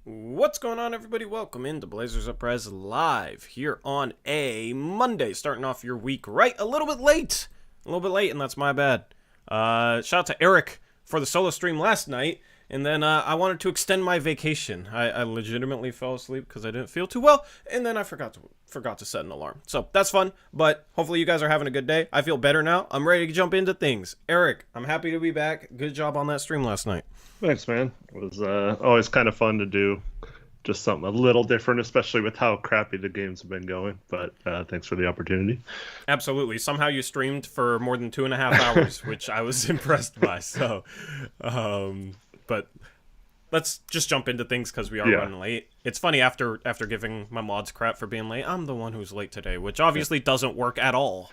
What's going on, everybody? Welcome into Blazers Uprise Live here on a Monday, starting off your week right a little bit late. And that's my bad. Shout out to Eric for the solo stream last night, and then I wanted to extend my vacation. I legitimately fell asleep because I didn't feel too well, and then I forgot to set an alarm. So that's fun, but hopefully you guys are having a good day. I feel better now. I'm ready to jump into things. Eric, I'm happy to be back. Good job on that stream last night. Thanks, man. It was always kind of fun to do just something a little different, especially with how crappy the games have been going. But thanks for the opportunity. Absolutely. Somehow you streamed for more than 2.5 hours, which I was impressed by. So, but let's just jump into things because we are running late. It's funny, after giving my mods crap for being late, I'm the one who's late today, which obviously doesn't work at all.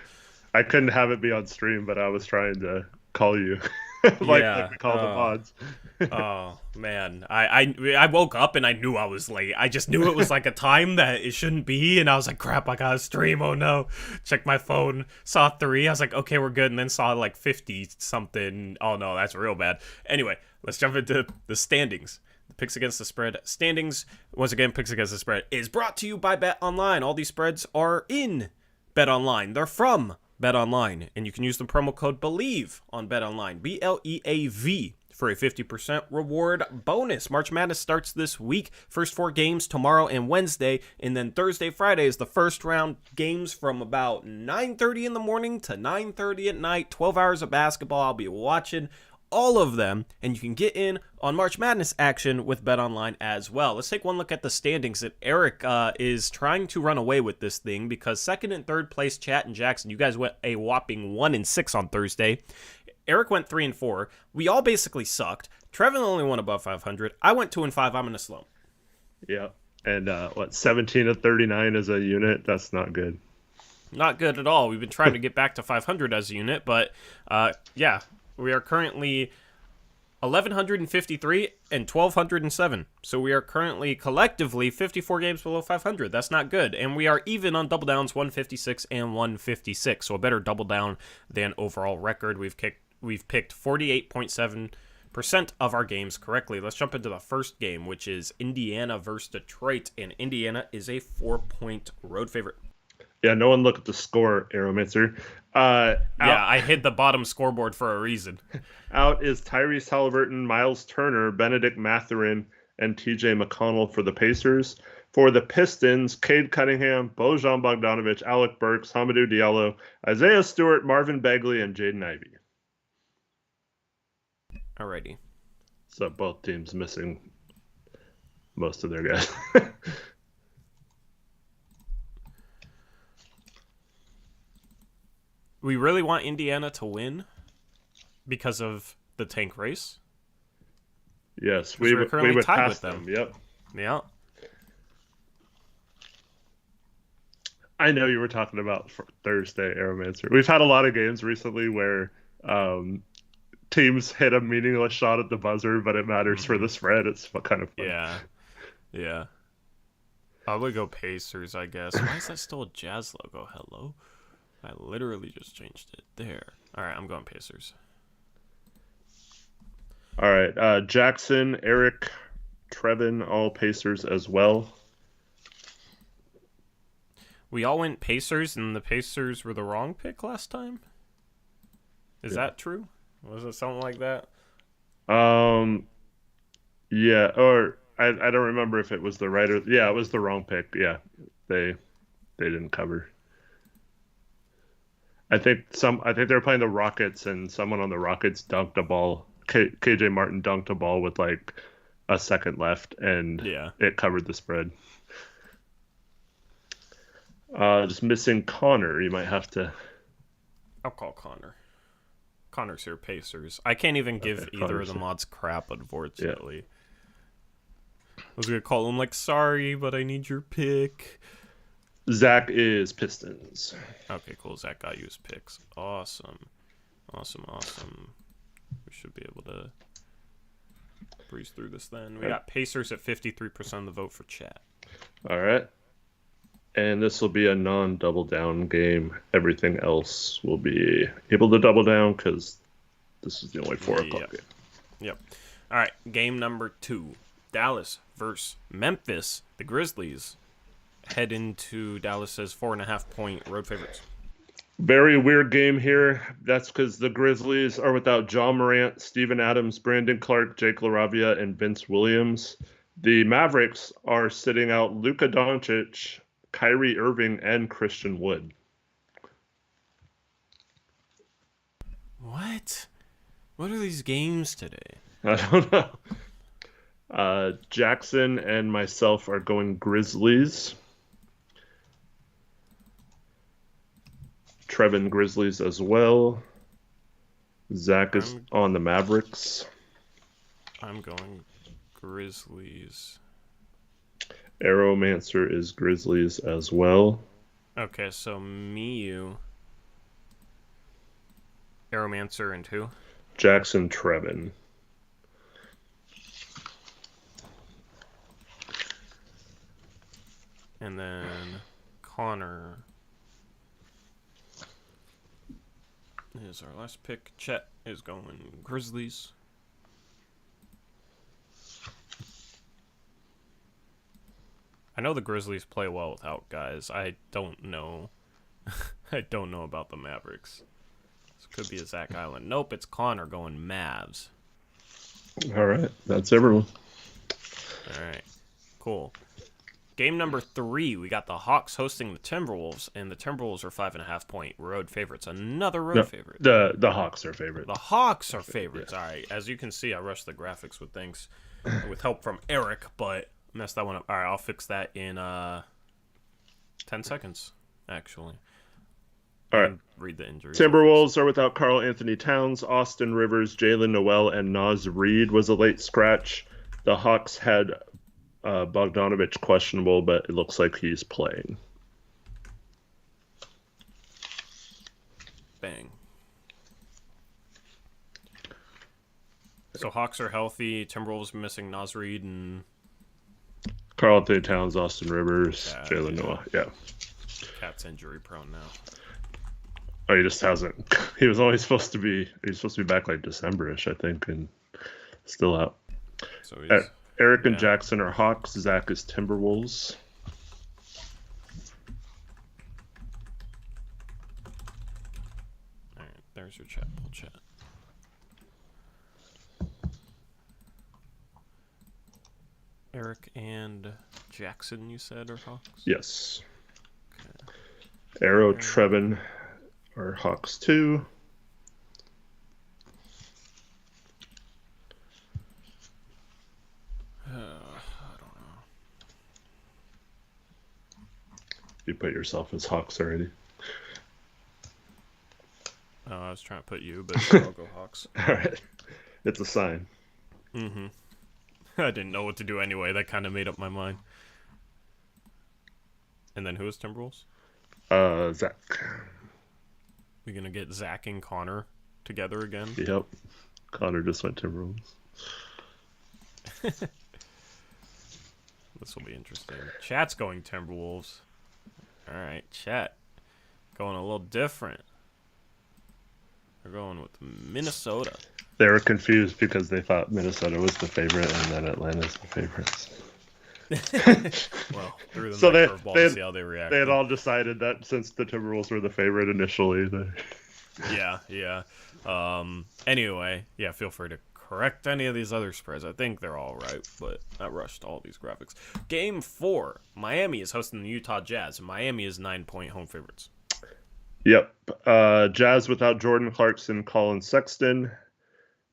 I couldn't have it be on stream, but I was trying to call you. like we call the mods. Oh man, I woke up and I knew I was late. I just knew it was like a time that it shouldn't be, and I was like, crap, I gotta stream. Oh no. Checked my phone, saw 3. I was like, okay, we're good, and then saw like 50 something. Oh no, that's real bad. Anyway, let's jump into the standings. The picks against the spread standings. Once again, picks against the spread is brought to you by Bet Online. All these spreads are in Bet Online. They're from Bet Online, and you can use the promo code BELIEVE on Bet Online, BLEAV, for a 50% reward bonus. March Madness starts this week. First 4 games tomorrow and Wednesday, and then Thursday, Friday is the first round. Games from about 9:30 in the morning to 9:30 at night. 12 hours of basketball. I'll be watching all of them, and you can get in on March Madness action with BetOnline as well. Let's take one look at the standings. That Eric is trying to run away with this thing because second and third place, Chat and Jackson, you guys went a whopping 1-6 on Thursday. Eric went 3-4. We all basically sucked. Trevin only won above 500. I went 2-5. I'm in a slump. Yeah, and 17 of 39 as a unit? That's not good. Not good at all. We've been trying to get back to 500 as a unit, but yeah. We are currently 1,153 and 1,207. So we are currently collectively 54 games below 500. That's not good. And we are even on double downs, 156 and 156. So a better double down than overall record. We've picked 48.7% of our games correctly. Let's jump into the first game, which is Indiana versus Detroit. And Indiana is a 4-point road favorite. Yeah, no one look at the score, Aeromancer. I hid the bottom scoreboard for a reason. Out is Tyrese Halliburton, Miles Turner, Benedict Mathurin, and TJ McConnell for the Pacers. For the Pistons, Cade Cunningham, Bojan Bogdanovic, Alec Burks, Hamidou Diallo, Isaiah Stewart, Marvin Bagley, and Jaden Ivey. Alrighty. So both teams missing most of their guys. We really want Indiana to win because of the tank race. Yes, we would tied pass with them. Yep. Yeah. I know you were talking about Thursday, Aeromancer. We've had a lot of games recently where teams hit a meaningless shot at the buzzer, but it matters for the spread. It's kind of fun. Yeah. I would go Pacers, I guess. Why is that still a Jazz logo? Hello? I literally just changed it. There. All right, I'm going Pacers. All right, Jackson, Eric, Trevin, all Pacers as well. We all went Pacers, and the Pacers were the wrong pick last time? Is that true? Was it something like that? Yeah, or I don't remember if it was the right or... Yeah, it was the wrong pick. Yeah, they didn't cover. I think they were playing the Rockets, and someone on the Rockets dunked a ball. KJ Martin dunked a ball with like a second left, and it covered the spread. Just missing Connor. You might have to. I'll call Connor. Connor's here, Pacers. I can't even give either of the mods crap, unfortunately. Yeah. I was gonna call him like, sorry, but I need your pick. Zach is Pistons. Okay, cool. Zach got you his picks. Awesome. We should be able to breeze through this then. We got Pacers at 53% of the vote for Chat. All right. And this will be a non-double down game. Everything else will be able to double down because this is the only 4 o'clock game. Yep. All right, game number 2. Dallas versus Memphis. The Grizzlies head into Dallas as 4.5-point road favorites. Very weird game here. That's because the Grizzlies are without Ja Morant, Steven Adams, Brandon Clark, Jake LaRavia, and Vince Williams. The Mavericks are sitting out Luka Doncic, Kyrie Irving, and Christian Wood. What? What are these games today? I don't know. Jackson and myself are going Grizzlies. Trevin Grizzlies as well. Zach is on the Mavericks. I'm going Grizzlies. Aeromancer is Grizzlies as well. Okay, so me, you, Aeromancer, and who? Jackson, Trevin. And then Connor is our last pick. Chet is going Grizzlies. I know the Grizzlies play well without guys. I don't know. I don't know about the Mavericks. This could be a Zach Island. Nope, it's Connor going Mavs. All right, that's everyone. All right, cool. Game number 3, we got the Hawks hosting the Timberwolves, and the Timberwolves are 5.5-point road favorites. Another road favorite. The Hawks are favorite. The Hawks are favorites. Yeah. All right, as you can see, I rushed the graphics with things with help from Eric, but messed that one up. All right, I'll fix that in 10 seconds, actually. All right. Read the injuries. Timberwolves are without Karl Anthony Towns, Austin Rivers, Jalen Noel, and Naz Reid was a late scratch. The Hawks had Bogdanovich questionable, but it looks like he's playing. Bang. So Hawks are healthy. Timberwolves missing Naz Reid and Karl Anthony Towns, Austin Rivers, Jalen Noel. Yeah. Cat's injury prone now. Oh, he just hasn't. He was always supposed to be. He's supposed to be back like December-ish, I think, and still out. So he's, Eric and Jackson are Hawks. Zach is Timberwolves. All right, there's your chat. We'll chat. Eric and Jackson, you said, are Hawks? Yes. Okay. Arrow, Trevin are Hawks too. I don't know. You put yourself as Hawks already. Oh, I was trying to put you, but sure, I'll go Hawks. All right. It's a sign. Mm-hmm. I didn't know what to do anyway. That kind of made up my mind. And then who is Timberwolves? Zach. We gonna get Zach and Connor together again? Yep. Connor just went Timberwolves. This will be interesting. Chat's going Timberwolves. All right, chat. Going a little different. They're going with Minnesota. They were confused because they thought Minnesota was the favorite and then Atlanta's the favorites. Well, threw them so that curveball to see how they reacted. They had all decided that since the Timberwolves were the favorite initially. Yeah. Anyway, yeah, feel free to correct any of these other spreads. I think they're all right, but I rushed all these graphics. Game 4, Miami is hosting the Utah Jazz. Miami is 9-point home favorites. Yep. Jazz without Jordan Clarkson, Colin Sexton.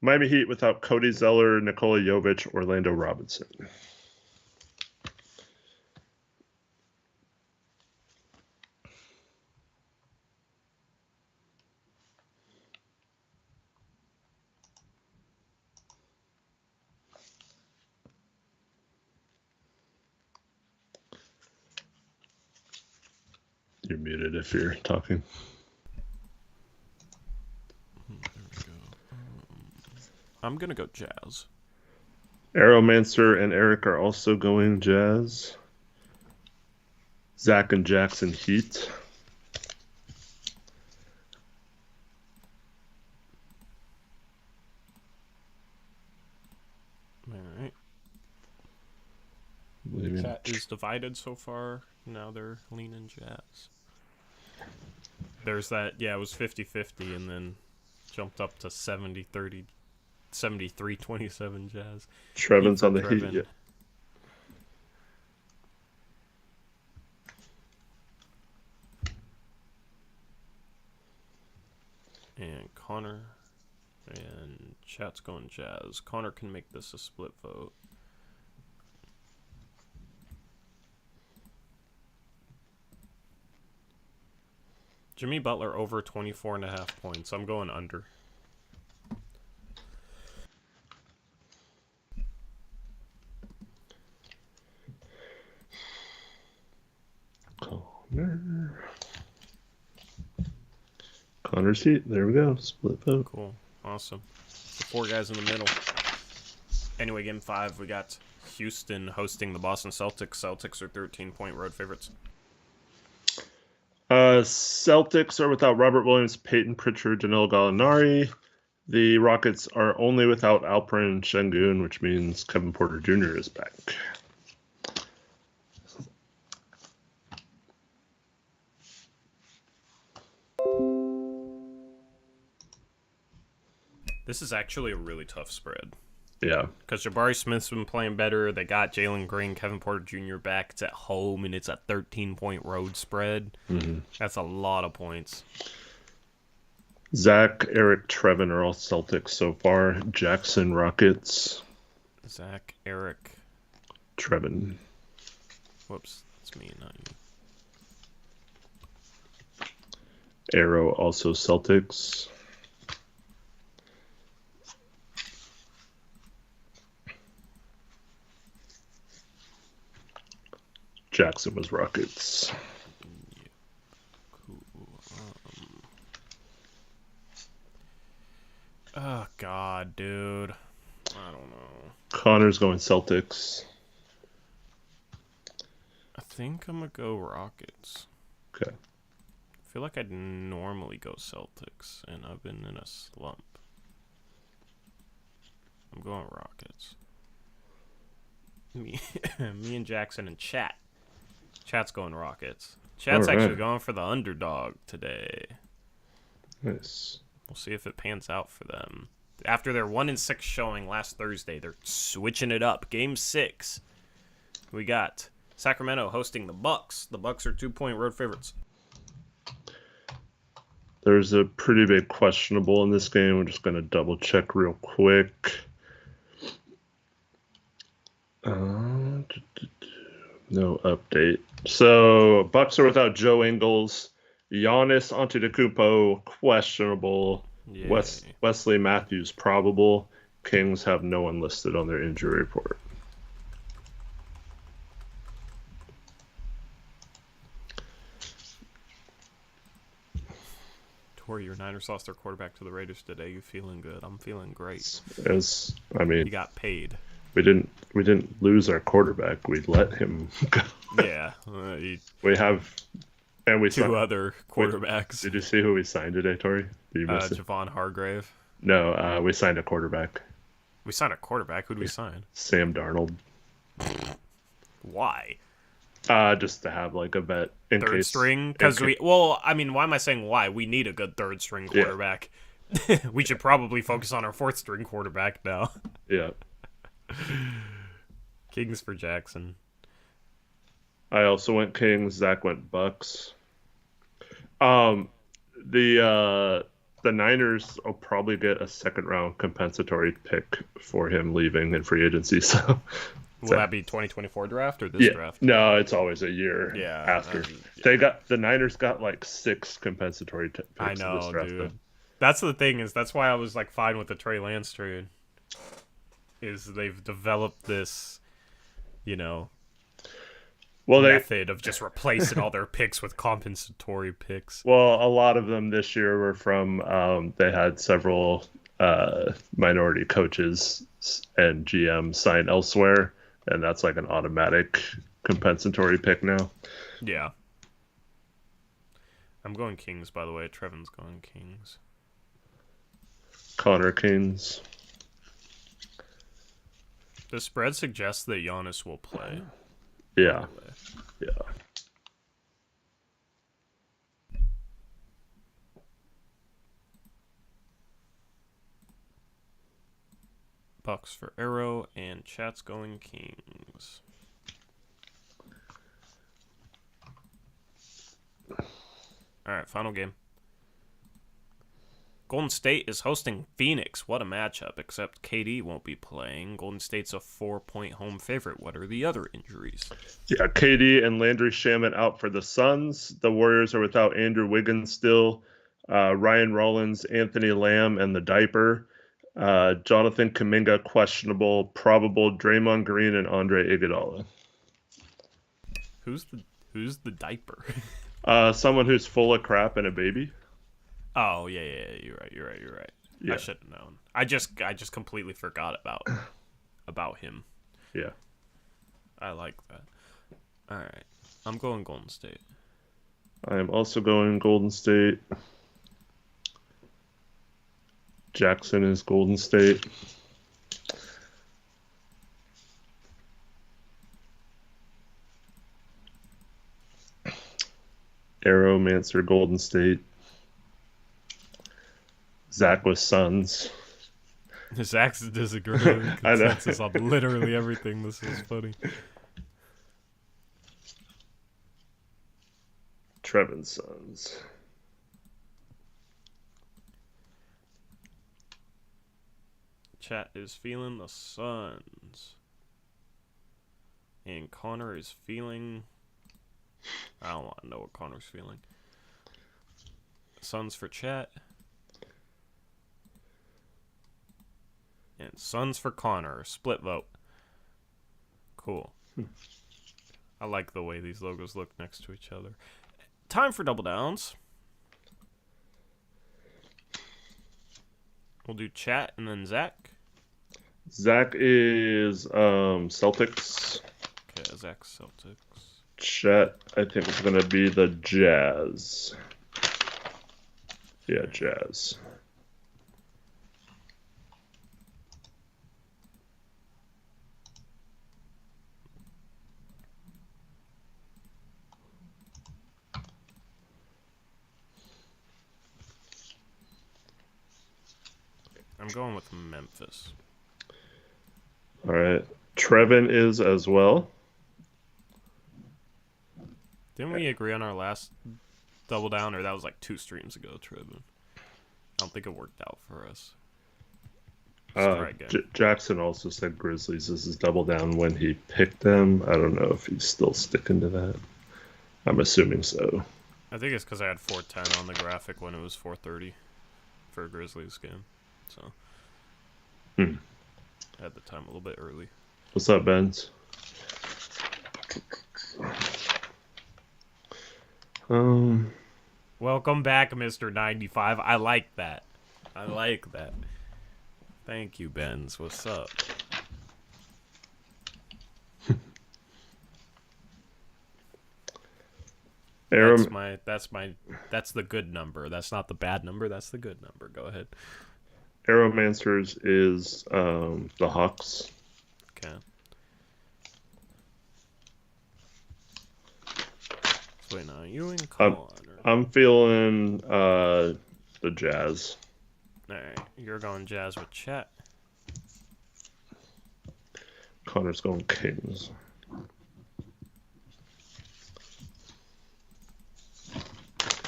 Miami Heat without Cody Zeller, Nikola Jovic, Orlando Robinson. You're muted if you're talking. There we go. I'm going to go Jazz. Aeromancer and Eric are also going Jazz. Zach and Jackson Heat. All right. is divided so far. Now they're leaning Jazz. There's that, yeah, it was 50-50 and then jumped up to 70-30, 73-27 Jazz. Trevin's on the Heat. Yeah. And Connor and chat's going Jazz. Connor can make this a split vote. Jimmy Butler over 24.5 points. I'm going under. Connor's Heat. There we go. Split vote. Cool. Awesome. The 4 guys in the middle. Anyway, game 5, we got Houston hosting the Boston Celtics. Celtics are 13-point road favorites. Celtics are without Robert Williams, Peyton Pritchard, Danilo Gallinari. The Rockets are only without Alperen Şengün, which means Kevin Porter Jr. is back. This is actually a really tough spread. Yeah. Because Jabari Smith's been playing better. They got Jalen Green, Kevin Porter Jr. back. It's at home, and it's a 13-point road spread. Mm-hmm. That's a lot of points. Zach, Eric, Trevin are all Celtics so far. Jackson, Rockets. Zach, Eric. Trevin. Whoops. That's me, not you. Arrow, also Celtics. Jackson was Rockets. Yeah. Cool. Oh, God, dude. I don't know. Connor's going Celtics. I think I'm going to go Rockets. Okay. I feel like I'd normally go Celtics, and I've been in a slump. I'm going Rockets. Me and Jackson and Chat. Chat's going Rockets. Chat's actually going for the underdog today. Nice. We'll see if it pans out for them. After their 1-6 showing last Thursday, they're switching it up. Game 6. We got Sacramento hosting the Bucks. The Bucks are 2-point road favorites. There's a pretty big questionable in this game. I'm just going to double check real quick. No update. So Bucks are without Joe Ingles, Giannis Antetokounmpo questionable, Wesley Matthews probable. Kings have no one listed on their injury report. Tori, your Niners lost their quarterback to the Raiders today. You feeling good? I'm feeling great. You got paid. We didn't lose our quarterback. We let him go. Yeah. We have, and we two other quarterbacks. Did you see who we signed today, Tori? Did you miss it? Javon Hargrave. No, we signed a quarterback. We signed a quarterback. Who did we sign? Sam Darnold. Why? Just to have like a vet in third case. String? Because why am I saying why? We need a good third string quarterback. Yeah. We should probably focus on our fourth string quarterback now. Yeah. Kings for Jackson. I also went Kings. Zach went Bucks. The Niners will probably get a second round compensatory pick for him leaving in free agency. So will that be 2024 draft or this draft? No, it's always a year after. The Niners got like 6 compensatory picks. I know, in this draft, dude. That's the thing that's why I was like fine with the Trey Lance trade. Is they've developed this, method of just replacing all their picks with compensatory picks. Well, a lot of them this year were from they had several minority coaches and GMs sign elsewhere, and that's like an automatic compensatory pick now. Yeah. I'm going Kings, by the way. Trevin's going Kings. Connor Kings. The spread suggests that Giannis will play. Yeah. Yeah. Bucks for Arrow, and chat's going Kings. All right, final game. Golden State is hosting Phoenix. What a matchup, except KD won't be playing. Golden State's a 4-point home favorite. What are the other injuries? Yeah, KD and Landry Shamet out for the Suns. The Warriors are without Andrew Wiggins still. Ryan Rollins, Anthony Lamb, and the diaper. Jonathan Kuminga questionable. Probable Draymond Green and Andre Iguodala. Who's the diaper? Someone who's full of crap and a baby. Oh yeah, you're right. Yeah. I should have known. I just completely forgot about him. Yeah. I like that. All right. I'm going Golden State. I am also going Golden State. Jackson is Golden State. Arrow, Manser, Golden State. Zach with Suns. Zach's disagreeing consensus on literally everything. This is funny. Trevin Suns. Chat is feeling the Suns. And Connor is feeling... I don't want to know what Connor's feeling. Suns for chat. And Suns for Connor. Split vote. Cool. I like the way these logos look next to each other. Time for double downs. We'll do chat and then Zach. Zach is Celtics. Okay, Zach Celtics. Chat, I think it's going to be the Jazz. Yeah, Jazz. I'm going with Memphis. All right. Trevin is as well. Didn't we agree on our last double down, or that was like 2 streams ago, Trevin? I don't think it worked out for us. Jackson also said Grizzlies is his double down when he picked them. I don't know if he's still sticking to that. I'm assuming so. I think it's because I had 410 on the graphic when it was 430 for a Grizzlies game. So I had the time a little bit early. What's up, Benz? Welcome back, Mr. 95. I like that. Thank you, Benz. What's up? That's the good number. That's not the bad number. That's the good number. Go ahead. Aeromancers is the Hawks. Okay. So wait, now you and Connor. I'm feeling the Jazz. Alright, you're going Jazz with chat. Connor's going Kings.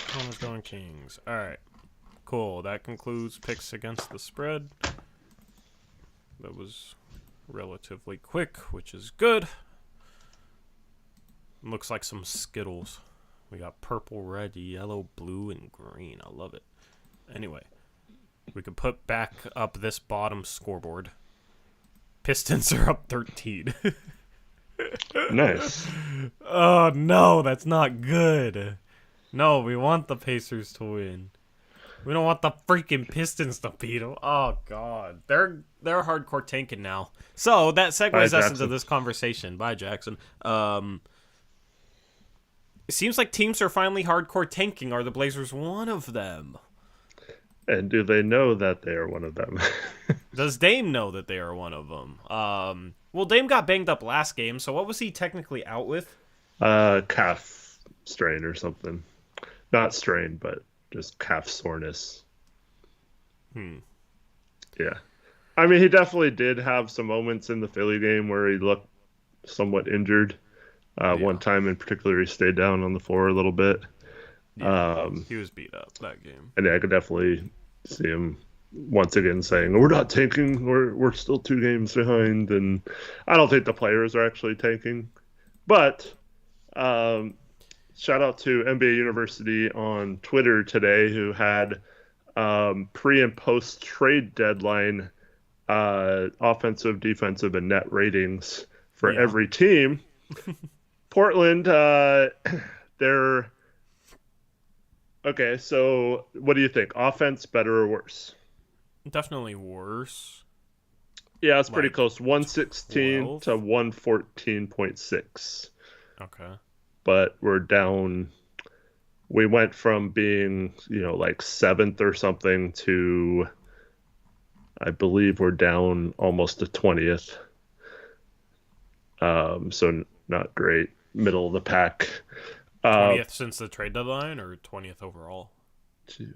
Connor's going Kings. Alright. Cool. That concludes picks against the spread. That was relatively quick, which is good. Looks like some Skittles. We got purple, red, yellow, blue, and green. I love it. Anyway, we can put back up this bottom scoreboard. Pistons are up 13. Nice. Oh, no, that's not good. No, we want the Pacers to win. We don't want the freaking Pistons to beat them. Oh, God. They're hardcore tanking now. So, that segues us into this conversation. Bye, Jackson. It seems like teams are finally hardcore tanking. Are the Blazers one of them? And do they know that they are one of them? Does Dame know that they are one of them? Well, Dame got banged up last game, so what was he technically out with? Calf strain or something. Not strain, but just calf soreness. Hmm. Yeah. I mean, he definitely did have some moments in the Philly game where he looked somewhat injured. One Yeah. time in particular, he stayed down on the floor a little bit. Yeah. Um, He was beat up that game. and yeah, I could definitely see him once again saying, "We're not tanking. We're still 2 games behind." And I don't think the players are actually tanking. But um, shout out to NBA University on Twitter today, who had pre and post trade deadline offensive, defensive, and net ratings for Yeah. every team. Portland, they're okay. So, what do you think? Offense, better or worse? Definitely worse. Yeah, it's pretty Like close. 116 to 12. 114.6. Okay. But we're down. We went from being, like seventh or something to, I believe we're down almost to 20th. So not great. Middle of the pack. 20th since the trade deadline or 20th overall? 2, 3.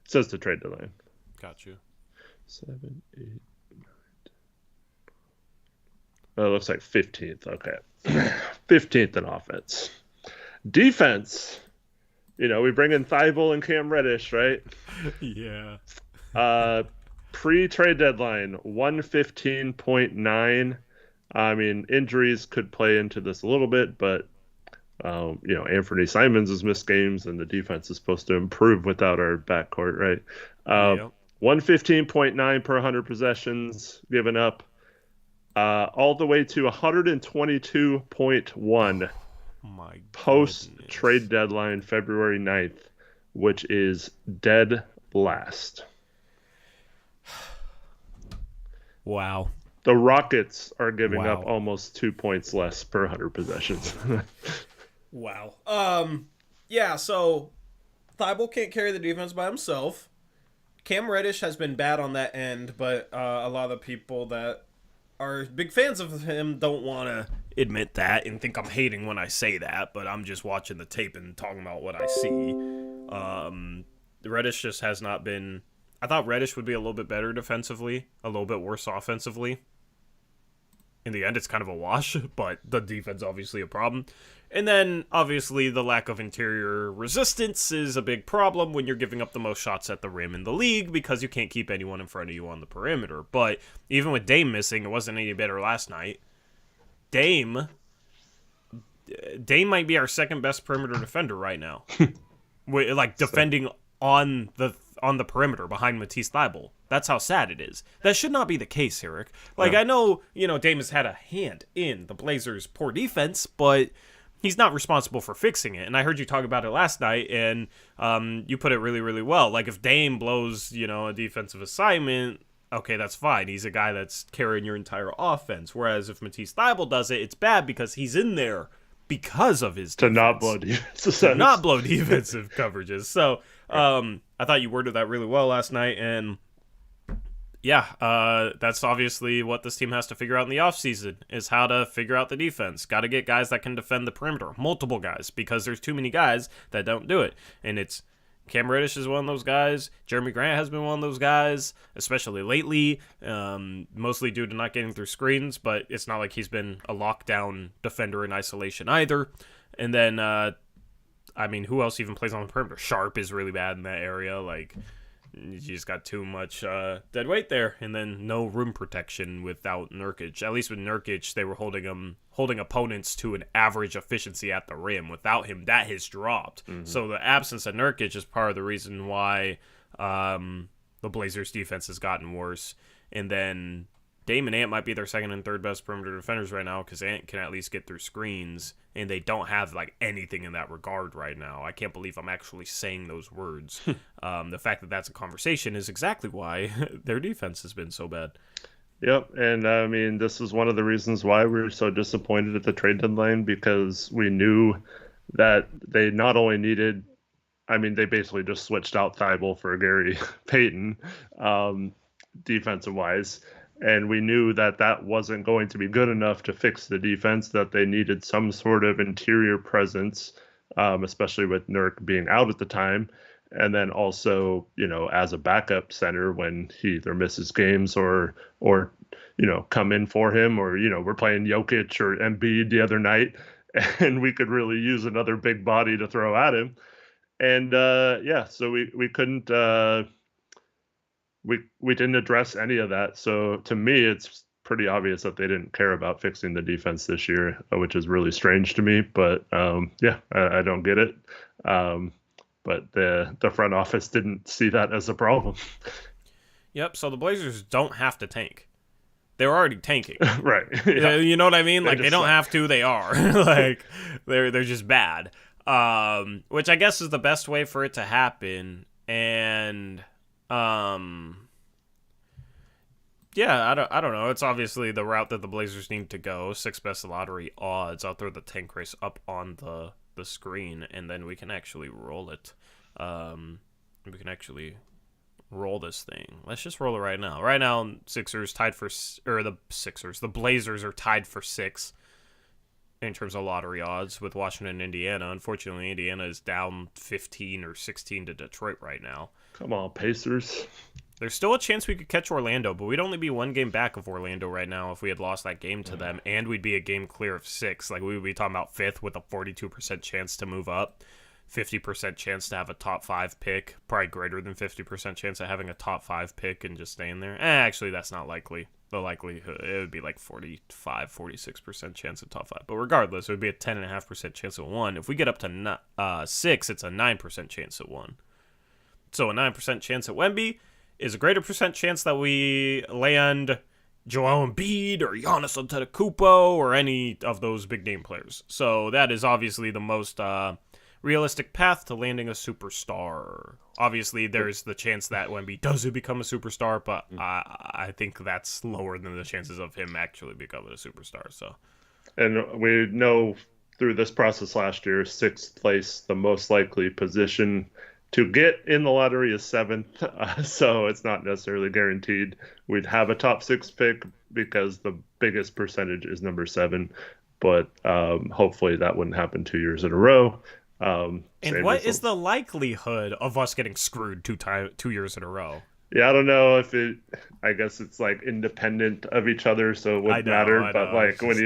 It says the trade deadline. Got you. 7, 8, 9. Oh, it looks like 15th. Okay. 15th in offense. Defense. We bring in Thibault and Cam Reddish, right? Yeah. Pre-trade deadline, 115.9. I mean, injuries could play into this a little bit, but Anthony Simons has missed games, and the defense is supposed to improve without our backcourt, right? Yep. 115.9 per 100 possessions given up, all the way to 122.1 My post goodness. trade deadline, February 9th, which is dead last. Wow. The Rockets are giving Wow. up almost 2 points less per 100 possessions. Wow. Yeah, so Thibault can't carry the defense by himself. Cam Reddish has been bad on that end, but a lot of people that are big fans of him don't want to admit that and think I'm hating when I say that, but I'm just watching the tape and talking about what I see. Reddish just has not been... I thought Reddish would be a little bit better defensively, a little bit worse offensively. In the end, it's kind of a wash, but the defense obviously a problem. And then, obviously, the lack of interior resistance is a big problem when you're giving up the most shots at the rim in the league because you can't keep anyone in front of you on the perimeter. But even with Dame missing, it wasn't any better last night. Dame might be our second best perimeter defender right now. Defending on the perimeter behind Matisse Thybulle. That's how sad it is. That should not be the case, Eric. Yeah. I know, Dame has had a hand in the Blazers' poor defense, but he's not responsible for fixing it. And I heard you talk about it last night, and you put it really, really well. If Dame blows, a defensive assignment, okay, that's fine. He's a guy that's carrying your entire offense. Whereas if Matisse Thybulle does it, it's bad because he's in there because of his defense. To not blow defensive To not blow defensive coverages. So I thought you worded that really well last night, and yeah, that's obviously what this team has to figure out in the offseason, is how to figure out the defense. Got to get guys that can defend the perimeter, multiple guys, because there's too many guys that don't do it. And it's Cam Reddish is one of those guys. Jeremy Grant has been one of those guys, especially lately, mostly due to not getting through screens, but it's not like he's been a lockdown defender in isolation either. And then, who else even plays on the perimeter? Sharp is really bad in that area. You just got too much dead weight there, and then no rim protection without Nurkic. At least with Nurkic, they were holding opponents to an average efficiency at the rim. Without him, that has dropped. Mm-hmm. So the absence of Nurkic is part of the reason why the Blazers' defense has gotten worse. And then Dame and Ant might be their second and third best perimeter defenders right now because Ant can at least get through screens, and they don't have anything in that regard right now. I can't believe I'm actually saying those words. The fact that that's a conversation is exactly why their defense has been so bad. Yep, and this is one of the reasons why we were so disappointed at the trade deadline, because we knew that they not only needed, they basically just switched out Thibault for Gary Payton, defensive-wise. And we knew that that wasn't going to be good enough to fix the defense, that they needed some sort of interior presence, especially with Nurk being out at the time. And then also, as a backup center when he either misses games or come in for him, or, we're playing Jokic or Embiid the other night, and we could really use another big body to throw at him. And so we couldn't we didn't address any of that. So to me, it's pretty obvious that they didn't care about fixing the defense this year, which is really strange to me. But I don't get it. But the front office didn't see that as a problem. Yep. So the Blazers don't have to tank. They're already tanking. Right. Yeah. You know what I mean? Like, they don't suck. have to, they are. Like, they're just bad. Which I guess is the best way for it to happen. And yeah, I don't know. It's obviously the route that the Blazers need to go. 6th best lottery odds. I'll throw the tank race up on the screen, and then we can actually roll it. We can actually roll this thing. Let's just roll it right now. Right now, the Blazers are tied for 6 in terms of lottery odds with Washington and Indiana. Unfortunately, Indiana is down 15 or 16 to Detroit right now. Come on, Pacers. There's still a chance we could catch Orlando, but we'd only be 1 game back of Orlando right now if we had lost that game to them, and we'd be a game clear of 6. Like, we would be talking about 5th with a 42% chance to move up, 50% chance to have a top 5 pick, probably greater than 50% chance of having a top 5 pick and just staying there. Actually, that's not likely. The likelihood, it would be like 45, 46% chance of top 5. But regardless, it would be a 10.5% chance of 1. If we get up to 6, it's a 9% chance of 1. So a 9% chance at Wemby is a greater percent chance that we land Joel Embiid or Giannis Antetokounmpo or any of those big name players. So that is obviously the most realistic path to landing a superstar. Obviously, there's the chance that Wemby doesn't become a superstar, but I think that's lower than the chances of him actually becoming a superstar. So, and we know through this process last year, 6th place, the most likely position to get in the lottery is 7th, so it's not necessarily guaranteed we'd have a top 6 pick because the biggest percentage is number 7. But hopefully that wouldn't happen 2 years in a row. And what is the likelihood of us getting screwed 2 years in a row? Yeah, I don't know if I guess it's like independent of each other, so it wouldn't matter. But like when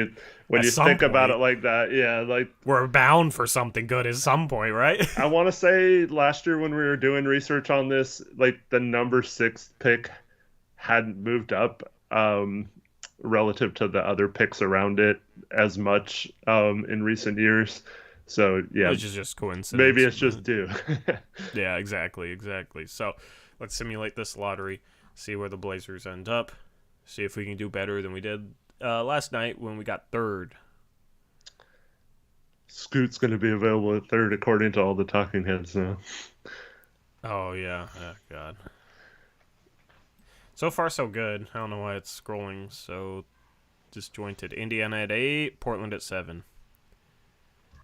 you think about it like that, yeah, like we're bound for something good at some point, right? I want to say last year when we were doing research on this, like the number 6 pick hadn't moved up relative to the other picks around it as much in recent years. So yeah, which is just coincidence. Maybe it's just due. Yeah, exactly. So let's simulate this lottery, see where the Blazers end up, see if we can do better than we did last night when we got 3rd. Scoot's going to be available at 3rd according to all the talking heads now. Oh, yeah. Oh, God. So far, so good. I don't know why it's scrolling so disjointed. Indiana at 8, Portland at 7.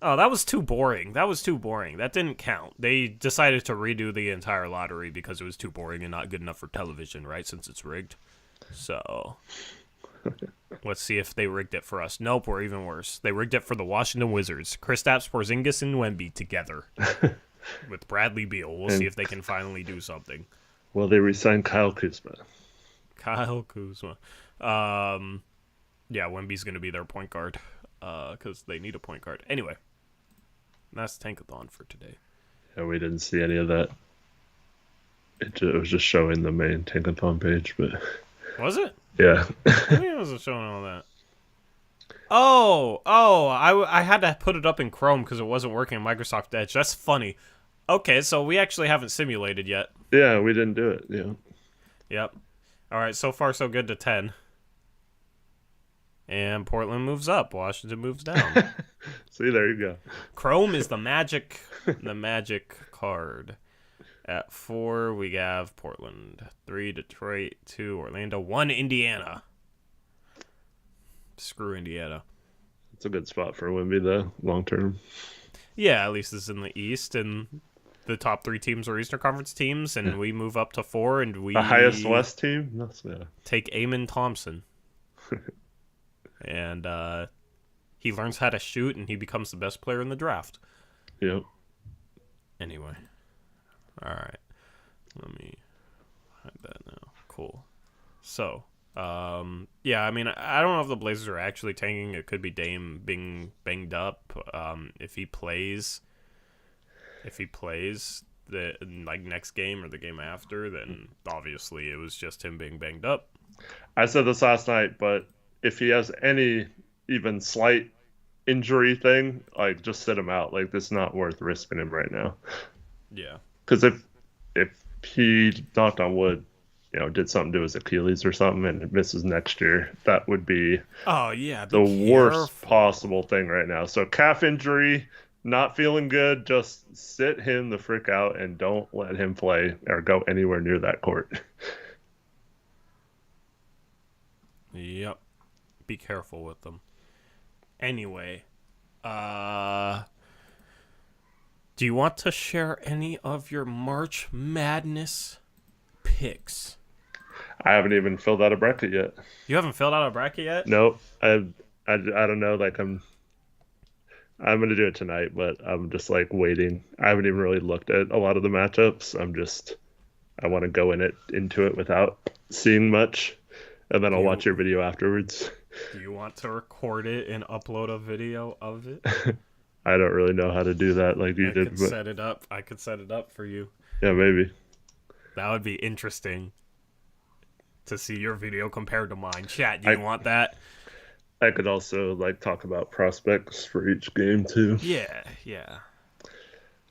Oh, that was too boring. That didn't count. They decided to redo the entire lottery because it was too boring and not good enough for television, right? Since it's rigged. So, let's see if they rigged it for us. Nope, we're even worse. They rigged it for the Washington Wizards. Kristaps Porzingis and Wemby together with Bradley Beal. We'll see if they can finally do something. Well, they re-signed Kyle Kuzma. Yeah, Wemby's going to be their point guard because they need a point guard. Anyway, that's Tankathon for today. Yeah, we didn't see any of that. It was just showing the main Tankathon page, but... Was it? Yeah. I mean, it wasn't showing all that. Oh, I had to put it up in Chrome because it wasn't working in Microsoft Edge. That's funny. Okay, so we actually haven't simulated yet. Yeah, we didn't do it, yeah. Yep. All right, so far so good to 10. And Portland moves up. Washington moves down. See, there you go. Chrome is the magic card. At 4, we have Portland. 3, Detroit. 2, Orlando. 1, Indiana. Screw Indiana. It's a good spot for Wemby, though, long term. Yeah, at least it's in the East, and the top 3 teams are Eastern Conference teams, and we move up to 4, and we The highest West team? Yeah. take Eamon Thompson. And he learns how to shoot, and he becomes the best player in the draft. Yep. Anyway. All right. Let me hide that now. Cool. So, yeah, I mean, I don't know if the Blazers are actually tanking. It could be Dame being banged up. If he plays the next game or the game after, then obviously it was just him being banged up. I said this last night, but if he has any even slight injury thing, like, just sit him out. Like, it's not worth risking him right now. Yeah. Because if he, knocked on wood, did something to his Achilles or something and misses next year, that would be the worst possible thing right now. So calf injury, not feeling good, just sit him the frick out and don't let him play or go anywhere near that court. Yep. Be careful with them. Anyway, do you want to share any of your March Madness picks? I haven't even filled out a bracket yet. You haven't filled out a bracket yet? Nope. I don't know. Like, I'm gonna do it tonight, but I'm just like waiting. I haven't even really looked at a lot of the matchups. I want to go into it without seeing much, and then I'll watch your video afterwards. Do you want to record it and upload a video of it? I don't really know how to do that like you did. But... set it up. I could set it up for you. Yeah, maybe. That would be interesting to see your video compared to mine. Chat, do you want that? I could also talk about prospects for each game too. Yeah.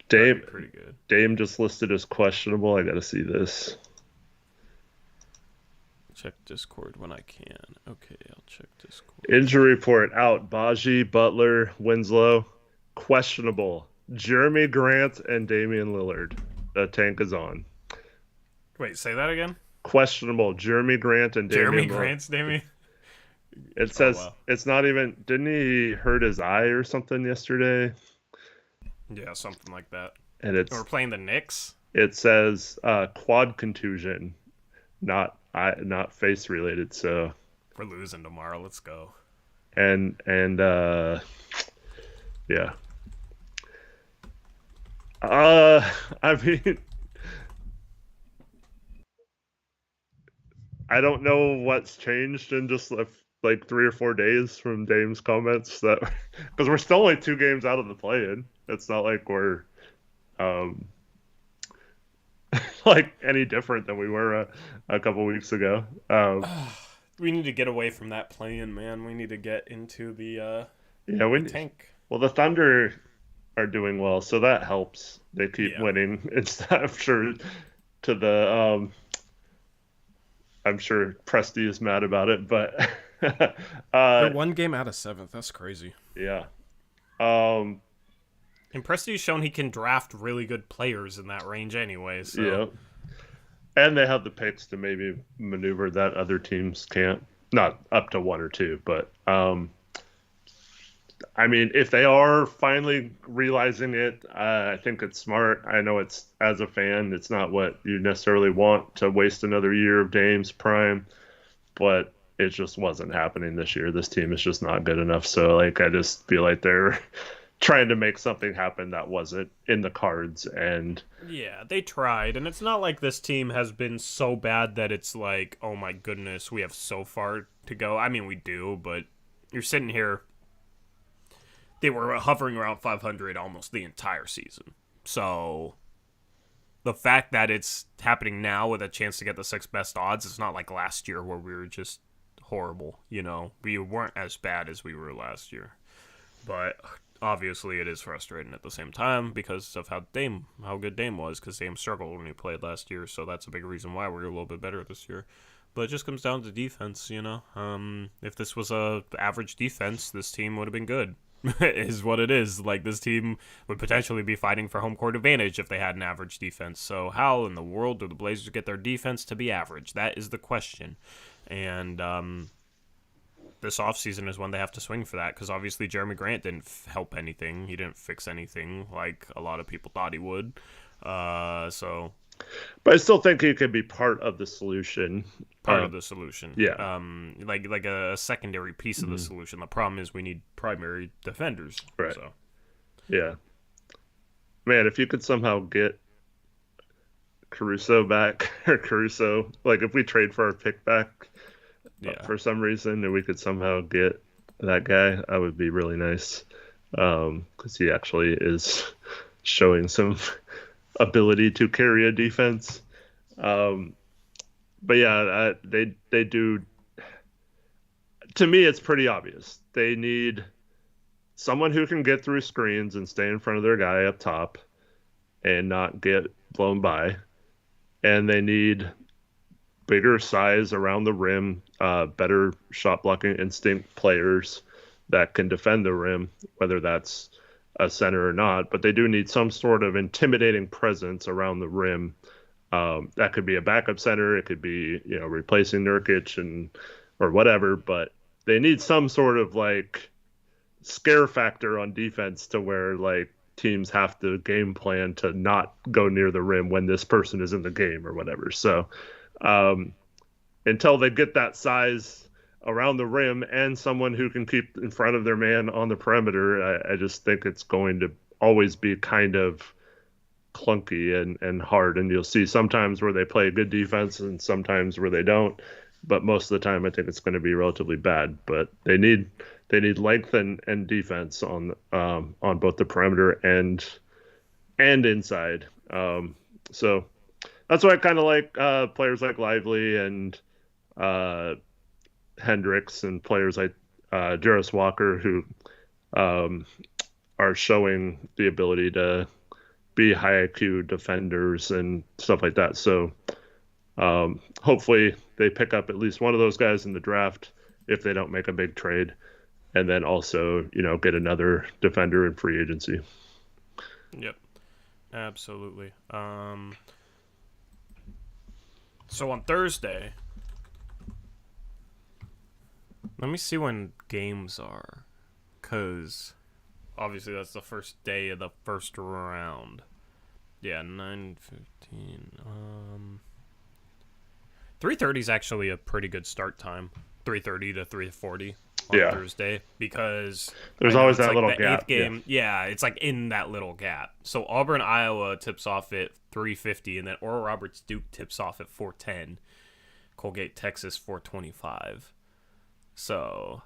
Dame, pretty good. Dame just listed as questionable. I got to see this. Check Discord when I can. Okay, I'll check Discord. Injury report out. Baji, Butler, Winslow, questionable. Jeremy Grant and Damian Lillard. The tank is on. Wait, say that again? Questionable. Jeremy Grant and Damian Grant's Damian? It says It's not even... Didn't he hurt his eye or something yesterday? Yeah, something like that. And we're playing the Knicks? It says quad contusion, not face related, so... We're losing tomorrow. Let's go. And yeah. I mean... I don't know what's changed in just 3 or 4 days from Dame's comments, that because we're still only 2 games out of the play-in. It's not like we're any different than we were a couple weeks ago. We need to get away from that play-in, man. We need to get into the tank. Well, the Thunder are doing well, so that helps. They keep winning. I'm sure to the I'm sure Presti is mad about it, but they're 1 game out of 7th. That's crazy. Yeah. And Presti's shown he can draft really good players in that range anyway. So. Yeah. And they have the picks to maybe maneuver that other teams can't. Not up to 1 or 2, but I mean, if they are finally realizing it, I think it's smart. I know it's, as a fan, it's not what you necessarily want to waste another year of Dame's prime, but it just wasn't happening this year. This team is just not good enough. So, I just feel like they're trying to make something happen that wasn't in the cards. And yeah, they tried. And it's not like this team has been so bad that it's like, oh my goodness, we have so far to go. I mean, we do, but you're sitting here. They were hovering around 500 almost the entire season. So the fact that it's happening now with a chance to get the 6th best odds, it's not like last year where we were just horrible. We weren't as bad as we were last year. But obviously it is frustrating at the same time because of how good Dame was, because Dame struggled when he played last year. So that's a big reason why we're a little bit better this year. But it just comes down to defense, If this was a average defense, this team would have been good. Is what it is. This team would potentially be fighting for home court advantage if they had an average defense. So how in the world do the Blazers get their defense to be average? That is the question. And this offseason is when they have to swing for that, because obviously Jeremy Grant didn't help anything. He didn't fix anything like a lot of people thought he would. So But I still think he could be part of the solution. part of the solution. Yeah. Like a secondary piece of the solution. The problem is we need primary defenders. Right. So Yeah. Man, if you could somehow get Caruso back, or Caruso, like if we trade for our pick back for some reason, and we could somehow get that guy, that would be really nice. Because he actually is showing some ability to carry a defense. But yeah, they do. To me, it's pretty obvious. They need someone who can get through screens and stay in front of their guy up top and not get blown by. And they need bigger size around the rim, better shot blocking instinct players that can defend the rim, whether that's a center or not. But they do need some sort of intimidating presence around the rim. That could be a backup center. It could be, replacing Nurkic or whatever. But they need some sort of like scare factor on defense to where like teams have to game plan to not go near the rim when this person is in the game or whatever. So until they get that size around the rim and someone who can keep in front of their man on the perimeter, I just think it's going to always be kind of clunky and hard. And you'll see sometimes where they play good defense and sometimes where they don't. But most of the time, I think it's going to be relatively bad. But they need length and defense on both the perimeter and inside. So that's why I kind of like players like Lively and Hendricks and players like Jarris Walker who are showing the ability to be high IQ defenders and stuff like that. So hopefully they pick up at least one of those guys in the draft if they don't make a big trade, and then also get another defender in free agency. Yep, absolutely. So on Thursday, let me see when games are, because obviously that's the first day of the first round. Yeah, 9:15. 3:30 is actually a pretty good start time. 3:30 to 3:40 on Thursday, because there's always that little gap. Game, it's like in that little gap. So Auburn, Iowa tips off at 3:50, and then Oral Roberts Duke tips off at 4:10. Colgate, Texas 4:25. So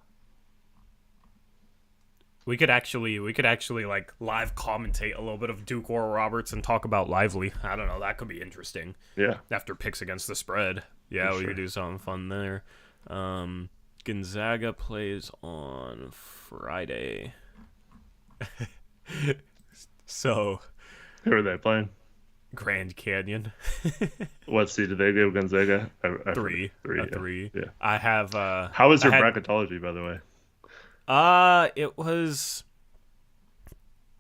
we could actually like live commentate a little bit of Duke Oral Roberts and talk about Lively. I don't know, that could be interesting. Yeah. After picks against the spread. Yeah, we could do something fun there. Gonzaga plays on Friday. So who are they playing? Grand Canyon. What seed did they give Gonzaga? Three. Yeah. I have how was your bracketology, by the way? It was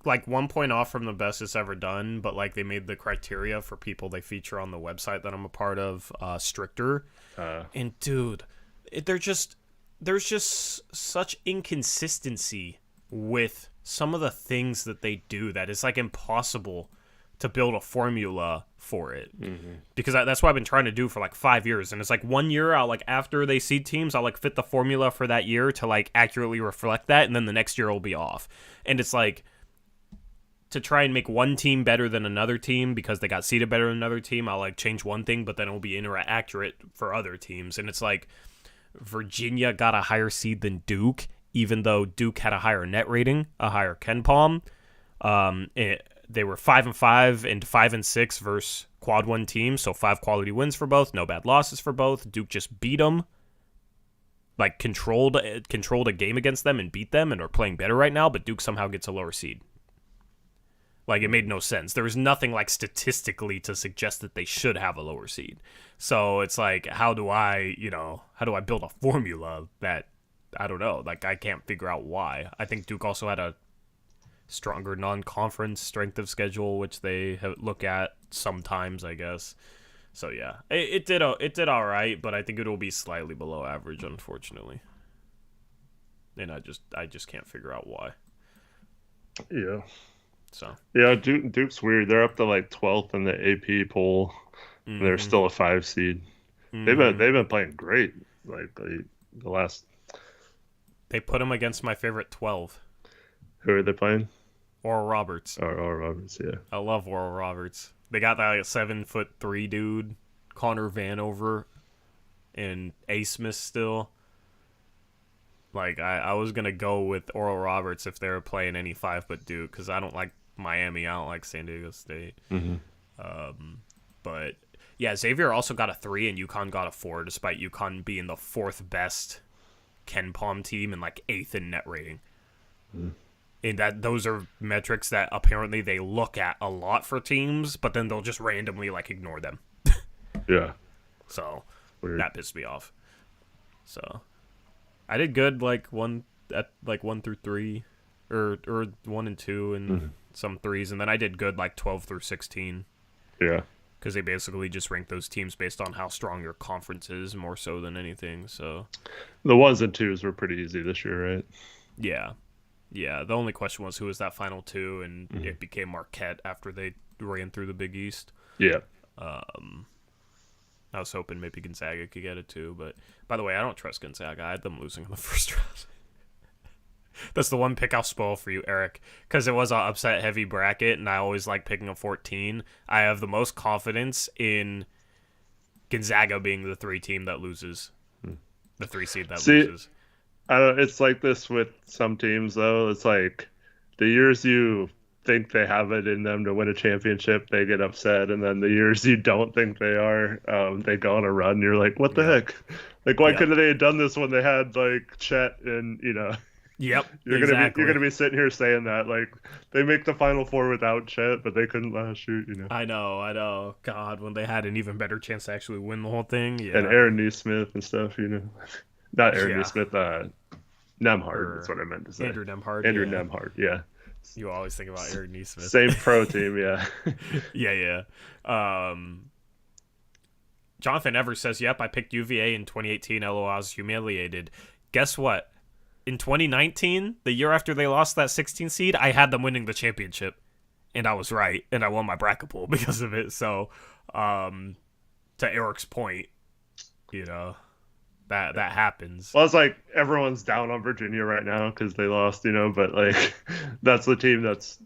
like 1 point off from the best it's ever done, but like they made the criteria for people they feature on the website that I'm a part of stricter. And dude, there's just such inconsistency with some of the things that they do that it's like impossible to build a formula for it. Because that's what I've been trying to do for like 5 years. And it's like 1 year I'll like, after they seed teams, I'll like fit the formula for that year to like accurately reflect that. And then the next year will be off. And it's like to try and make one team better than another team because they got seeded better than another team. I'll like change one thing, but then it'll be accurate for other teams. And it's like Virginia got a higher seed than Duke, even though Duke had a higher net rating, a higher Ken Palm. They were 5-5 and 5-6 versus quad one teams, so 5 quality wins for both, no bad losses for both. Duke just beat them, like controlled a game against them and beat them, and are playing better right now. But Duke somehow gets a lower seed. Like, it made no sense. There was nothing like statistically to suggest that they should have a lower seed. So it's like, how do I build a formula that, I don't know, like I can't figure out why. I think Duke also had a stronger non-conference strength of schedule, which they look at sometimes, I guess. So yeah, it did all right, but I think it will be slightly below average, unfortunately. And I just can't figure out why. Yeah. So Yeah, Duke's weird. They're up to like 12th in the AP poll, and they're mm-hmm. still a 5 seed. Mm-hmm. They've been playing great. Like the last. They put him against my favorite 12, Who are they playing? Oral Roberts. Or Roberts, yeah. I love Oral Roberts. They got that like, 7'3" dude, Connor Vanover, and A. Smith still. Like, I was going to go with Oral Roberts if they were playing any 5 foot Duke, because I don't like Miami. I don't like San Diego State. But, yeah, Xavier also got a 3, and UConn got a 4, despite UConn being the 4th best Ken Palm team and, like, 8th in net rating. And those are metrics that apparently they look at a lot for teams, but then they'll just randomly, like, ignore them. Yeah. So, Weird. that pissed me off. So... I did good like 1 through 3, or 1 and 2 and some 3s, and then I did good like 12 through 16. Yeah. Because they basically just rank those teams based on how strong your conference is, more so than anything. So the 1s and 2s were pretty easy this year, right? Yeah. The only question was who was that final 2, and it became Marquette after they ran through the Big East. Yeah. I was hoping maybe Gonzaga could get it too, but by the way, I don't trust Gonzaga. I had them losing in the first round. That's the one pick I'll spoil for you, Eric, because it was an upset-heavy bracket, and I always like picking a 14. I have the most confidence in Gonzaga being the 3 team that loses, the 3 seed that loses. It's like this with some teams, though. It's like the years you think they have it in them to win a championship, they get upset, and then the years you don't think they are, they go on a run. You're like, what the heck? Like, why couldn't they have done this when they had like Chet and Yep, you're gonna be sitting here saying that like they make the Final Four without Chet, but they couldn't last year. I know. God, when they had an even better chance to actually win the whole thing, yeah. And Aaron Nesmith and stuff, not Aaron Nesmith, Nemhard. That's what I meant to say. Andrew Nemhard. Nemhard, yeah. You always think about Aaron Nesmith. Same pro team, yeah. Yeah. Jonathan Evers says, yep, I picked UVA in 2018. LOL, I was humiliated. Guess what? In 2019, the year after they lost that 16 seed, I had them winning the championship. And I was right. And I won my bracket pool because of it. So, to Eric's point, that happens. Well, it's like everyone's down on Virginia right now because they lost, but like that's the team that's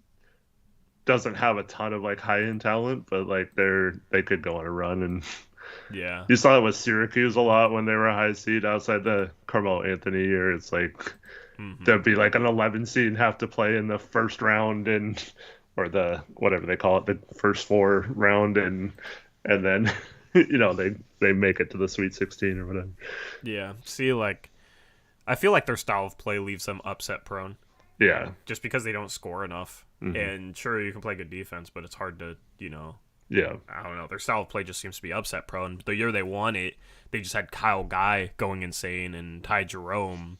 doesn't have a ton of like high end talent, but like they could go on a run. And yeah, you saw it with Syracuse a lot when they were a high seed outside the Carmelo Anthony year. It's like there'd be like an 11 seed and have to play in the first round or the whatever they call it, the first 4 round, and then they make it to the Sweet 16 or whatever. Yeah. See, like, I feel like their style of play leaves them upset prone. Yeah. Just because they don't score enough. And sure, you can play good defense, but it's hard to, Yeah. I don't know. Their style of play just seems to be upset prone. The year they won it, they just had Kyle Guy going insane and Ty Jerome.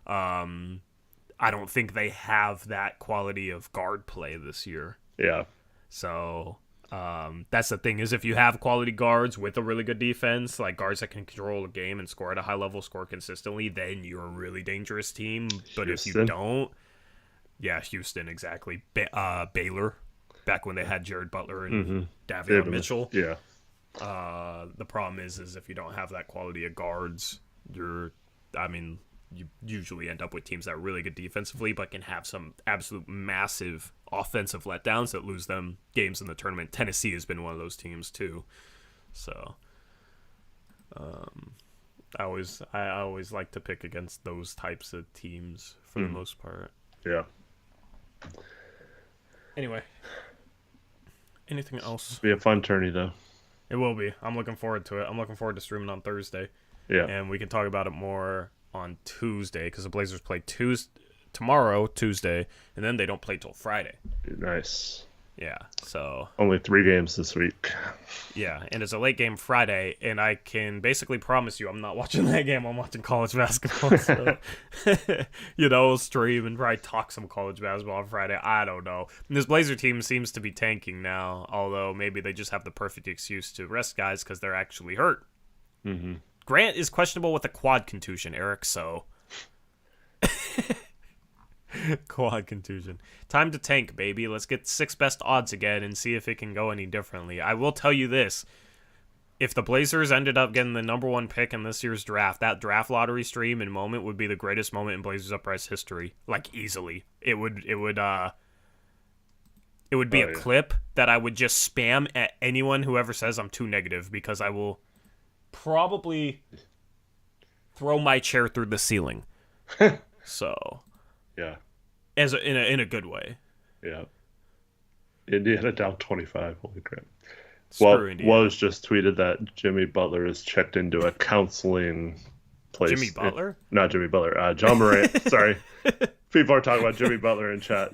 I don't think they have that quality of guard play this year. Yeah. So... that's the thing is if you have quality guards with a really good defense, like guards that can control a game and score at a high level, score consistently, then you're a really dangerous team. But Houston. If you don't, Houston, exactly. Baylor, back when they had Jared Butler and Davion Mitchell. Yeah. The problem is if you don't have that quality of guards, you usually end up with teams that are really good defensively, but can have some absolute massive offensive letdowns that lose them games in the tournament. Tennessee has been one of those teams too. So, I always like to pick against those types of teams for the most part. Yeah. Anyway, anything else? It'll be a fun tourney though. It will be. I'm looking forward to it. I'm looking forward to streaming on Thursday. Yeah. And we can talk about it more on Tuesday because the Blazers play tomorrow, Tuesday, and then they don't play till Friday. Nice. Yeah, so... Only 3 games this week. Yeah, and it's a late game Friday, and I can basically promise you I'm not watching that game. I'm watching college basketball. So, stream and probably talk some college basketball on Friday. I don't know. And this Blazer team seems to be tanking now, although maybe they just have the perfect excuse to rest guys because they're actually hurt. Mm-hmm. Grant is questionable with a quad contusion, Eric, so... Quad contusion. Time to tank, baby. Let's get 6 best odds again and see if it can go any differently. I will tell you this. If the Blazers ended up getting the number 1 pick in this year's draft, that draft lottery stream and moment would be the greatest moment in Blazers Uprise history. Like, easily. It would be a clip that I would just spam at anyone who ever says I'm too negative, because I will probably throw my chair through the ceiling. So, yeah, in a good way. Yeah. Indiana down 25. Holy crap. Screw Indiana. Woz just tweeted that Jimmy Butler is checked into a counseling place. Jimmy Butler? Not Jimmy Butler. John Morant. Sorry. People are talking about Jimmy Butler in chat.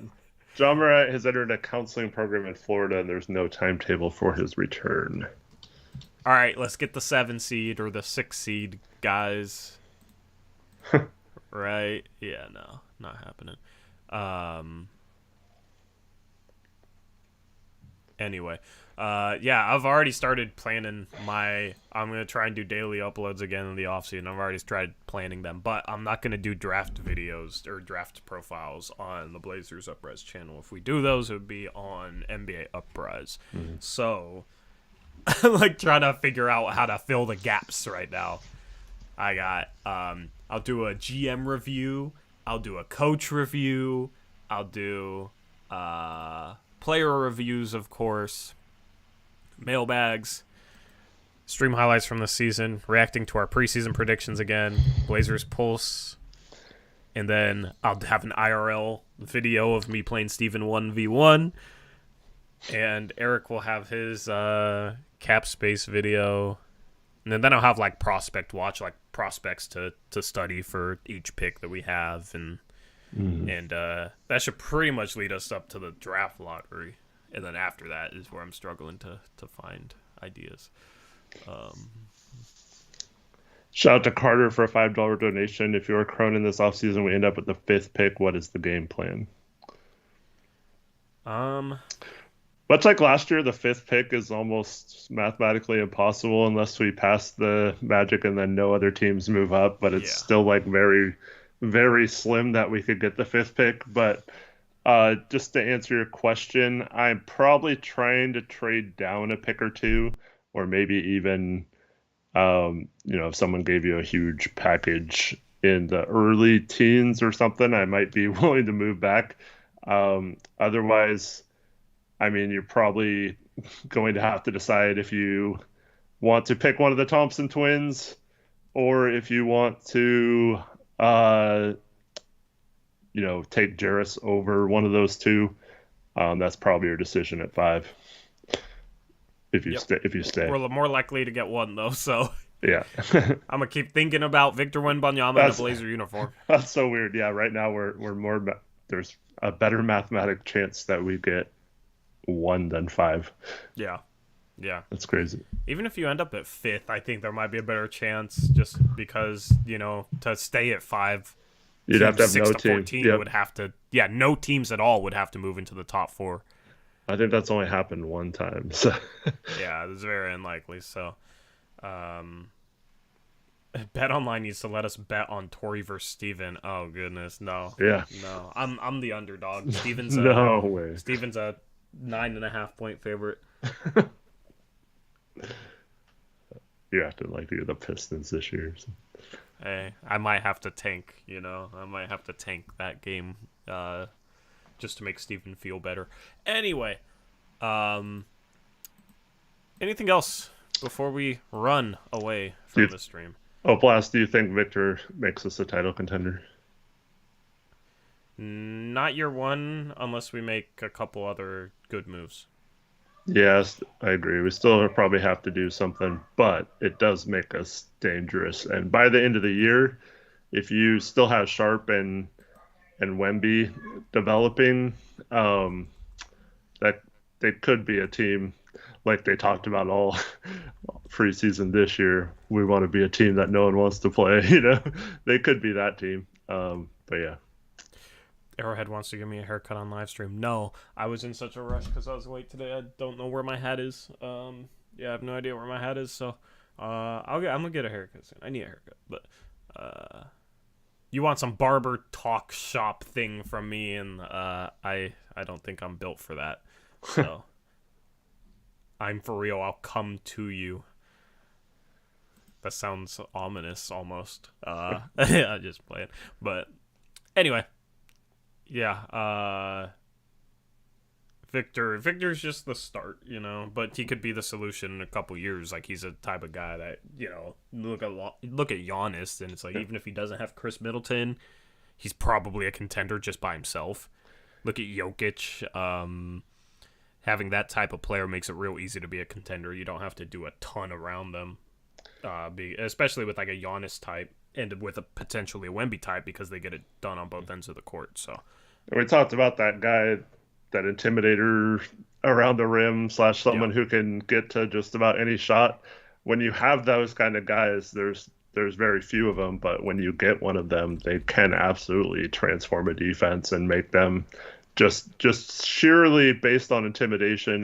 John Morant has entered a counseling program in Florida, and there's no timetable for his return. All right, let's get the 7 seed or the 6 seed, guys. Right? Yeah, no, not happening. Anyway, yeah, I've already started planning I'm going to try and do daily uploads again in the offseason. I've already started planning them, but I'm not going to do draft videos or draft profiles on the Blazers Uprise channel. If we do those, it would be on NBA Uprise. Mm-hmm. So, I'm like trying to figure out how to fill the gaps right now. I got, I'll do a GM review. I'll do a coach review. I'll do, player reviews, of course, mailbags, stream highlights from the season, reacting to our preseason predictions again, Blazers Pulse, and then I'll have an IRL video of me playing Steven 1v1, and Eric will have his cap space video, and then I'll have like prospect watch, like prospects to study for each pick that we have, and that should pretty much lead us up to the draft lottery. And then after that is where I'm struggling to find ideas. Shout out to Carter for a $5 donation. If you're Cronin this offseason, we end up with the 5th pick. What is the game plan? Much like last year, the 5th pick is almost mathematically impossible unless we pass the Magic and then no other teams move up. But it's still like very, very slim that we could get the 5th pick. But just to answer your question, I'm probably trying to trade down a pick or two, or maybe even, if someone gave you a huge package in the early teens or something, I might be willing to move back. Otherwise, I mean, you're probably going to have to decide if you want to pick one of the Thompson twins or if you want to, take Jarris over one of those two. That's probably your decision at 5. If you stay. We're more likely to get one though, so yeah. I'm gonna keep thinking about Victor Wembanyama in a Blazer uniform. That's so weird. Yeah, right now we're more. There's a better mathematic chance that we get 1 than 5. Yeah. That's crazy. Even if you end up at 5th, I think there might be a better chance, just because to stay at 5. You'd have to have no team. 14 would have to, no teams at all would have to move into the top 4. I think that's only happened one time. So. Yeah, it's very unlikely. So, BetOnline needs to let us bet on Torrey versus Steven. Oh goodness, no. Yeah. No, I'm the underdog. Steven's no way. Steven's a 9.5 point favorite. You're acting like you're the Pistons this year. So. Hey, I might have to tank, I might have to tank that game just to make Steven feel better. Anyway, anything else before we run away from the stream? Oh, Blast, do you think Victor makes us a title contender? Not year 1 unless we make a couple other good moves. Yes, I agree. We still probably have to do something, but it does make us dangerous. And by the end of the year, if you still have Sharp and Wemby developing, that they could be a team like they talked about all preseason this year. We want to be a team that no one wants to play. They could be that team. But yeah. Arrowhead wants to give me a haircut on live stream. No, I was in such a rush because I was late today. I don't know where my hat is. I have no idea where my hat is. So, I'm gonna get a haircut soon. I need a haircut, but you want some barber talk shop thing from me, and I don't think I'm built for that. So I'm for real. I'll come to you. That sounds ominous almost. I just play it. But anyway, yeah. Victor's just the start, but he could be the solution in a couple years. Like, he's a type of guy that, look at Giannis, and it's like, even if he doesn't have Chris Middleton, he's probably a contender just by himself. Look at Jokic. Having that type of player makes it real easy to be a contender. You don't have to do a ton around them, especially with like a Giannis type and with a potentially a Wemby type, because they get it done on both ends of the court. So we talked about that guy, that intimidator around the rim / someone who can get to just about any shot. When you have those kind of guys, there's very few of them, but when you get one of them, they can absolutely transform a defense and make them just sheerly based on intimidation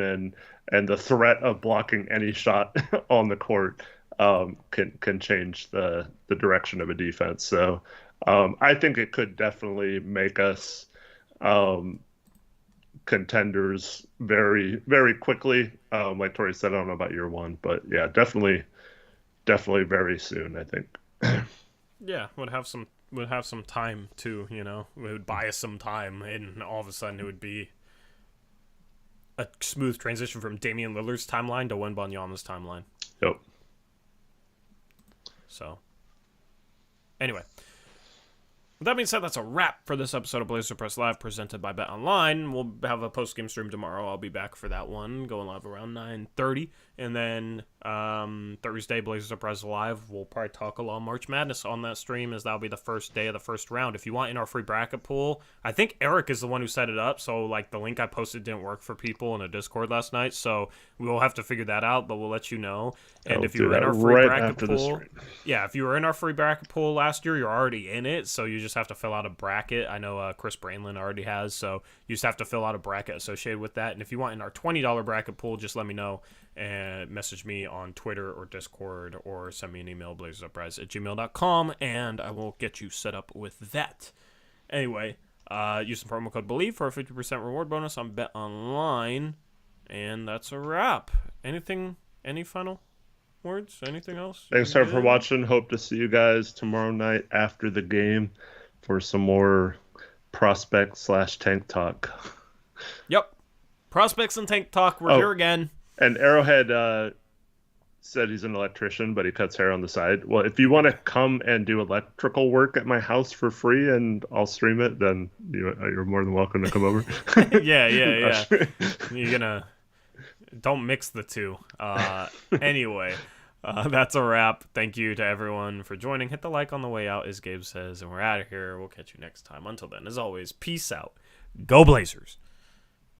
and the threat of blocking any shot on the court can change the direction of a defense. So I think it could definitely make us contenders very, very quickly. Like Tori said, I don't know about year one, but yeah, definitely very soon, I think. Yeah, would have some time too, it would buy us some time, and all of a sudden it would be a smooth transition from Damian Lillard's timeline to Wembanyama's timeline. Yep. So anyway, with that being said, that's a wrap for this episode of Blazer Press Live, presented by BetOnline. We'll have a post-game stream tomorrow. I'll be back for that one, going live around 9:30. And then Thursday, Blazers Press Live, we'll probably talk a lot of March Madness on that stream, as that'll be the first day of the first round. If you want in our free bracket pool, I think Eric is the one who set it up, so like the link I posted didn't work for people in a Discord last night, so we'll have to figure that out, but we'll let you know. And if you were in our free bracket pool, if you were in our free bracket pool last year, you're already in it, so you just have to fill out a bracket. I know Chris Brainland already has, so you just have to fill out a bracket associated with that. And if you want in our $20 bracket pool, just let me know and message me on Twitter or Discord, or send me an email, blazersuprise@gmail.com, and I will get you set up with that. Anyway, use the promo code BELIEVE for a 50% reward bonus on BetOnline, and that's a wrap. Any final words? Anything else? Thanks for watching. Hope to see you guys tomorrow night after the game for some more prospect / tank talk. Yep. Prospects and tank talk. We're here again. And Arrowhead said he's an electrician, but he cuts hair on the side. Well, if you want to come and do electrical work at my house for free and I'll stream it, then you're more than welcome to come over. Yeah. You're gonna... Don't mix the two. Anyway, that's a wrap. Thank you to everyone for joining. Hit the like on the way out, as Gabe says, and we're out of here. We'll catch you next time. Until then, as always, peace out. Go Blazers.